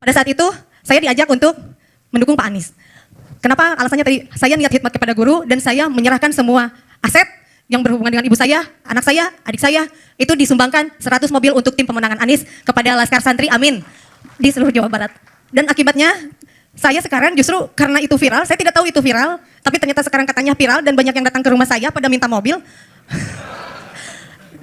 Pada saat itu saya diajak untuk mendukung Pak Anies. Kenapa? Alasannya tadi saya niat khidmat kepada guru dan saya menyerahkan semua aset yang berhubungan dengan ibu saya, anak saya, adik saya itu disumbangkan 100 mobil untuk tim pemenangan Anies kepada Laskar Santri Amin di seluruh Jawa Barat. Dan akibatnya saya sekarang justru karena itu viral, saya tidak tahu itu viral, tapi ternyata sekarang katanya viral dan banyak yang datang ke rumah saya pada minta mobil.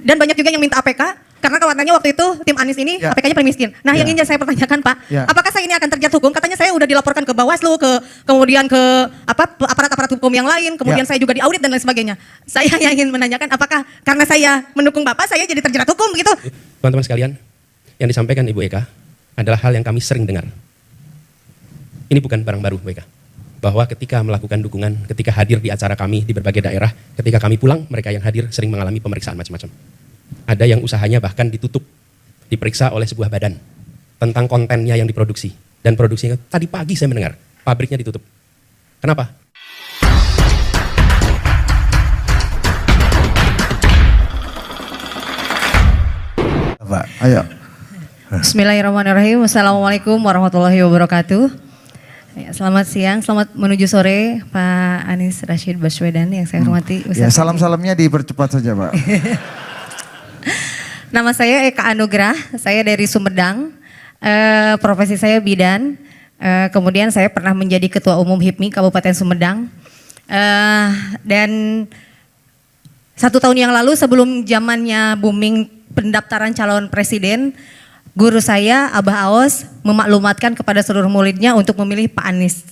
Dan banyak juga yang minta APK. Karena khawatirnya waktu itu tim Anies ini APK-nya paling miskin. Nah yang ingin saya pertanyakan Pak, apakah saya ini akan terjerat hukum? Katanya saya udah dilaporkan ke Bawaslu, kemudian ke aparat-aparat hukum yang lain, kemudian saya juga diaudit dan lain sebagainya. Saya yang ingin menanyakan apakah karena saya mendukung Bapak saya jadi terjerat hukum begitu? Teman-teman sekalian, yang disampaikan Ibu Eka adalah hal yang kami sering dengar. Ini bukan barang baru Bu Eka. Bahwa ketika melakukan dukungan, ketika hadir di acara kami di berbagai daerah, ketika kami pulang, mereka yang hadir sering mengalami pemeriksaan macam-macam. Ada yang usahanya bahkan ditutup, diperiksa oleh sebuah badan tentang kontennya yang diproduksi. Dan produksinya, tadi pagi saya mendengar, pabriknya ditutup. Kenapa? Pak, ayo. Bismillahirrahmanirrahim. Assalamualaikum warahmatullahi wabarakatuh. Ya, selamat siang, selamat menuju sore Pak Anies Rashid Baswedan yang saya hormati. Ya, salam-salamnya dipercepat saja Pak. Nama saya Eka Anugrah, saya dari Sumedang, profesi saya bidan, kemudian saya pernah menjadi Ketua Umum HIPMI Kabupaten Sumedang, dan 1 tahun yang lalu sebelum zamannya booming pendaftaran calon presiden, guru saya Abah Aos memaklumatkan kepada seluruh muridnya untuk memilih Pak Anies.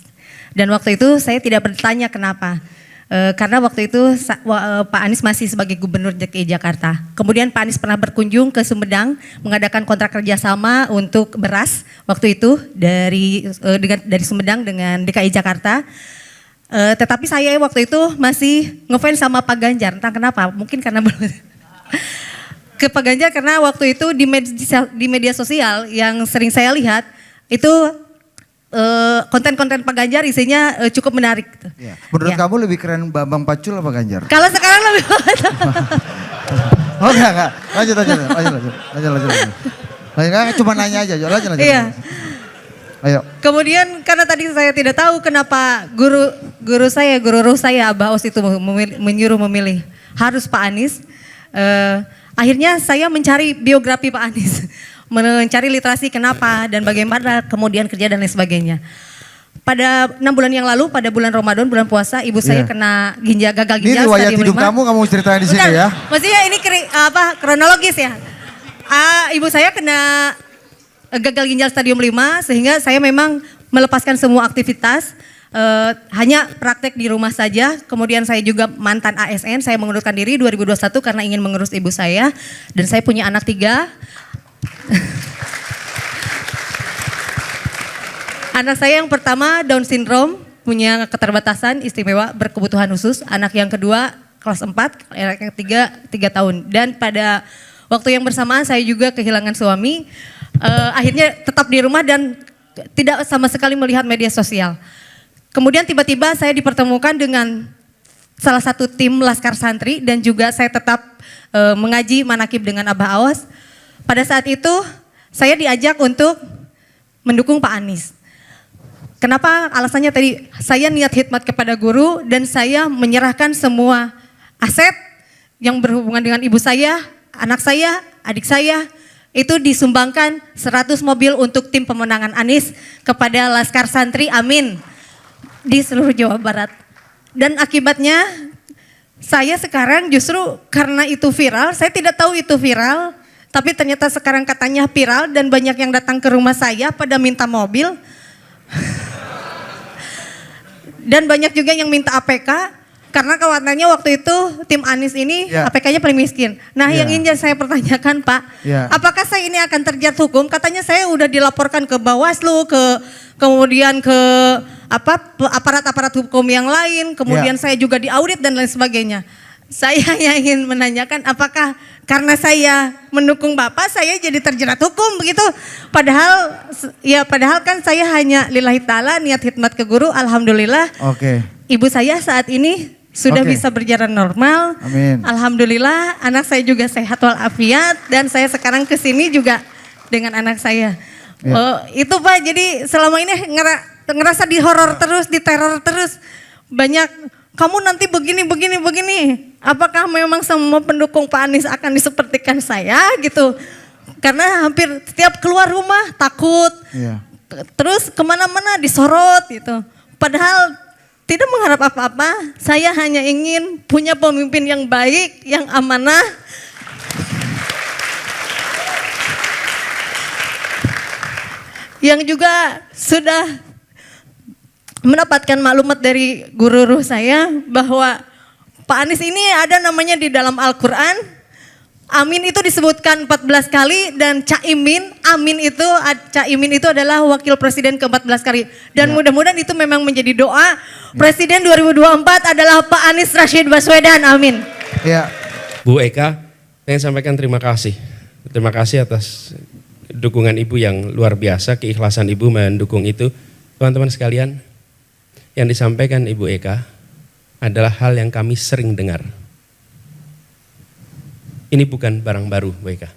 Dan waktu itu saya tidak bertanya kenapa. Karena waktu itu Pak Anies masih sebagai Gubernur DKI Jakarta. Kemudian Pak Anies pernah berkunjung ke Sumedang mengadakan kontrak kerjasama untuk beras waktu itu dari Sumedang dengan DKI Jakarta. Tetapi saya waktu itu masih ngefans sama Pak Ganjar, entah kenapa, mungkin karena belum ke Pak Ganjar karena waktu itu di media sosial yang sering saya lihat itu konten-konten Pak Ganjar isinya cukup menarik. Ya. Menurut kamu lebih keren Bambang Pacul apa Ganjar? Kalau sekarang lebih Oh enggak. Lanjut. Cuma nanya aja, lanjut. Iya. Ayo. Kemudian karena tadi saya tidak tahu kenapa guru ruh saya Abah Aos itu menyuruh memilih harus Pak Anies. Akhirnya saya mencari biografi Pak Anies. Mencari literasi kenapa dan bagaimana kemudian kerja dan lain sebagainya. Pada 6 bulan yang lalu, pada bulan Ramadan, bulan puasa, ibu saya kena gagal ginjal. Ini riwayat hidup kamu ceritain di sini ya? Maksudnya ini kronologis ya. Ibu saya kena gagal ginjal stadium 5 sehingga saya memang melepaskan semua aktivitas. Hanya praktek di rumah saja. Kemudian saya juga mantan ASN, saya mengundurkan diri 2021 karena ingin mengurus ibu saya. Dan saya punya anak 3. Anak saya yang pertama Down syndrome, punya keterbatasan istimewa berkebutuhan khusus. Anak yang kedua kelas 4, anak yang ketiga 3 tahun. Dan pada waktu yang bersamaan saya juga kehilangan suami. Akhirnya tetap di rumah dan tidak sama sekali melihat media sosial. Kemudian tiba-tiba saya dipertemukan dengan salah satu tim Laskar Santri dan juga saya tetap mengaji manakib dengan Abah Aos. Pada saat itu saya diajak untuk mendukung Pak Anies. Kenapa? Alasannya tadi saya niat khidmat kepada guru dan saya menyerahkan semua aset yang berhubungan dengan ibu saya, anak saya, adik saya itu disumbangkan 100 mobil untuk tim pemenangan Anies kepada Laskar Santri Amin di seluruh Jawa Barat. Dan akibatnya saya sekarang justru karena itu viral, saya tidak tahu itu viral. Tapi ternyata sekarang katanya viral dan banyak yang datang ke rumah saya pada minta mobil. Dan banyak juga yang minta APK. Karena khawatirnya waktu itu tim Anies ini APK-nya paling miskin. Nah yang ingin saya pertanyakan Pak, apakah saya ini akan terjerat hukum? Katanya saya udah dilaporkan ke Bawaslu, kemudian ke aparat-aparat hukum yang lain, kemudian saya juga diaudit dan lain sebagainya. Saya yang ingin menanyakan apakah karena saya mendukung Bapak saya jadi terjerat hukum begitu. Padahal kan saya hanya lillahi ta'ala niat khidmat ke guru, alhamdulillah. Ibu saya saat ini sudah bisa berjalan normal. Amin. Alhamdulillah anak saya juga sehat walafiat dan saya sekarang kesini juga dengan anak saya. Itu Pak, jadi selama ini ngerasa dihoror terus, diteror terus. Banyak, kamu nanti begini. Apakah memang semua pendukung Pak Anies akan disepertikan saya gitu? Karena hampir setiap keluar rumah takut. Iya. Terus kemana-mana disorot gitu. Padahal tidak mengharap apa-apa. Saya hanya ingin punya pemimpin yang baik, yang amanah. Yang juga sudah mendapatkan maklumat dari guru saya bahwa Pak Anies ini ada namanya di dalam Al-Quran. Amin itu disebutkan 14 kali dan Caimin itu adalah wakil presiden ke-14 kali. Dan mudah-mudahan itu memang menjadi doa. Presiden 2024 adalah Pak Anies Rashid Baswedan, amin. Ya. Bu Eka, saya sampaikan terima kasih. Terima kasih atas dukungan Ibu yang luar biasa, keikhlasan Ibu mendukung itu. Teman-teman sekalian, yang disampaikan Ibu Eka adalah hal yang kami sering dengar. Ini bukan barang baru Bu Eka.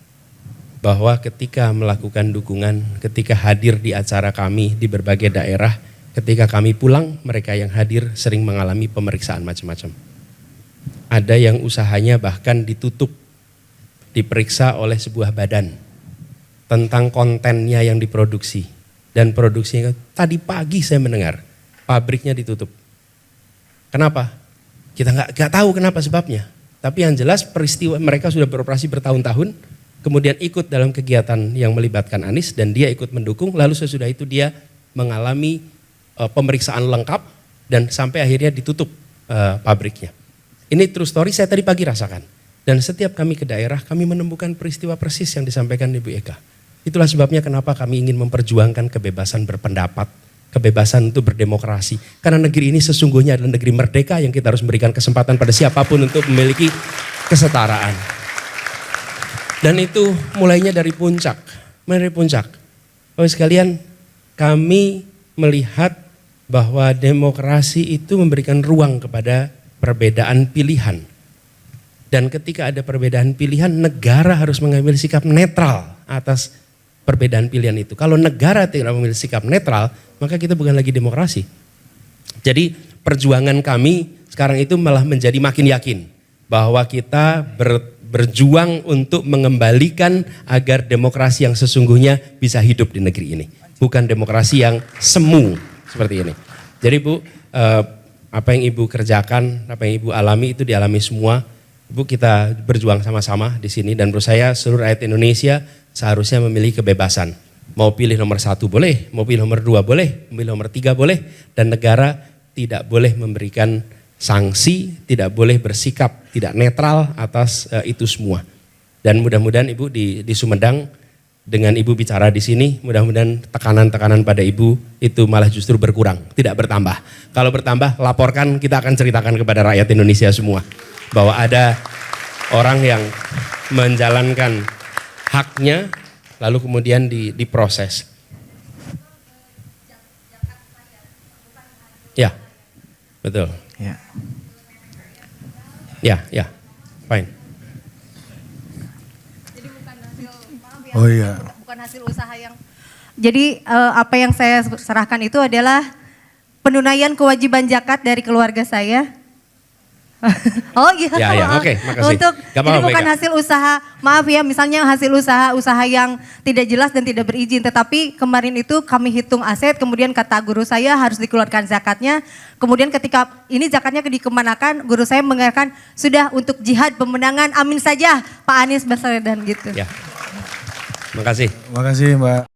Bahwa ketika melakukan dukungan, ketika hadir di acara kami di berbagai daerah, ketika kami pulang, mereka yang hadir sering mengalami pemeriksaan macam-macam. Ada yang usahanya bahkan ditutup, diperiksa oleh sebuah badan tentang kontennya yang diproduksi. Dan produksinya, tadi pagi saya mendengar, pabriknya ditutup. Kenapa? Kita nggak tahu kenapa sebabnya. Tapi yang jelas peristiwa mereka sudah beroperasi bertahun-tahun, kemudian ikut dalam kegiatan yang melibatkan Anies dan dia ikut mendukung, lalu sesudah itu dia mengalami pemeriksaan lengkap dan sampai akhirnya ditutup pabriknya. Ini true story saya tadi pagi rasakan. Dan setiap kami ke daerah, kami menemukan peristiwa persis yang disampaikan Ibu Eka. Itulah sebabnya kenapa kami ingin memperjuangkan kebebasan berpendapat, kebebasan untuk berdemokrasi. Karena negeri ini sesungguhnya adalah negeri merdeka yang kita harus memberikan kesempatan pada siapapun untuk memiliki kesetaraan. Dan itu mulainya dari puncak. Dari puncak. Bapak sekalian, kami melihat bahwa demokrasi itu memberikan ruang kepada perbedaan pilihan. Dan ketika ada perbedaan pilihan, negara harus mengambil sikap netral atas perbedaan pilihan itu. Kalau negara tidak memilih sikap netral, maka kita bukan lagi demokrasi. Jadi perjuangan kami sekarang itu malah menjadi makin yakin bahwa kita berjuang untuk mengembalikan agar demokrasi yang sesungguhnya bisa hidup di negeri ini. Bukan demokrasi yang semu seperti ini. Jadi Bu, apa yang Ibu kerjakan, apa yang Ibu alami itu dialami semua. Ibu, kita berjuang sama-sama di sini dan menurut saya seluruh rakyat Indonesia seharusnya memilih kebebasan. Mau pilih nomor 1 boleh, mau pilih nomor 2 boleh, mau pilih nomor 3 boleh. Dan negara tidak boleh memberikan sanksi, tidak boleh bersikap tidak netral atas itu semua. Dan mudah-mudahan Ibu di Sumedang dengan Ibu bicara di sini, mudah-mudahan tekanan-tekanan pada Ibu itu malah justru berkurang, tidak bertambah. Kalau bertambah, laporkan, kita akan ceritakan kepada rakyat Indonesia semua. Bahwa ada orang yang menjalankan haknya, lalu kemudian diproses. Ya, betul. Ya. Ya, fine. Jadi bukan hasil, maaf ya, Oh iya. bukan hasil usaha yang. Jadi apa yang saya serahkan itu adalah penunaian kewajiban zakat dari keluarga saya. Oh iya. Ya, oke, makasih. Untuk Gak jadi apa-apa, bukan Eka. hasil usaha, maaf ya, misalnya hasil usaha yang tidak jelas dan tidak berizin. Tetapi kemarin itu kami hitung aset, kemudian kata guru saya harus dikeluarkan zakatnya. Kemudian ketika ini zakatnya dikemanakan, guru saya mengatakan sudah untuk jihad pemenangan, amin saja Pak Anies Baswedan gitu. Ya, makasih. Makasih Mbak.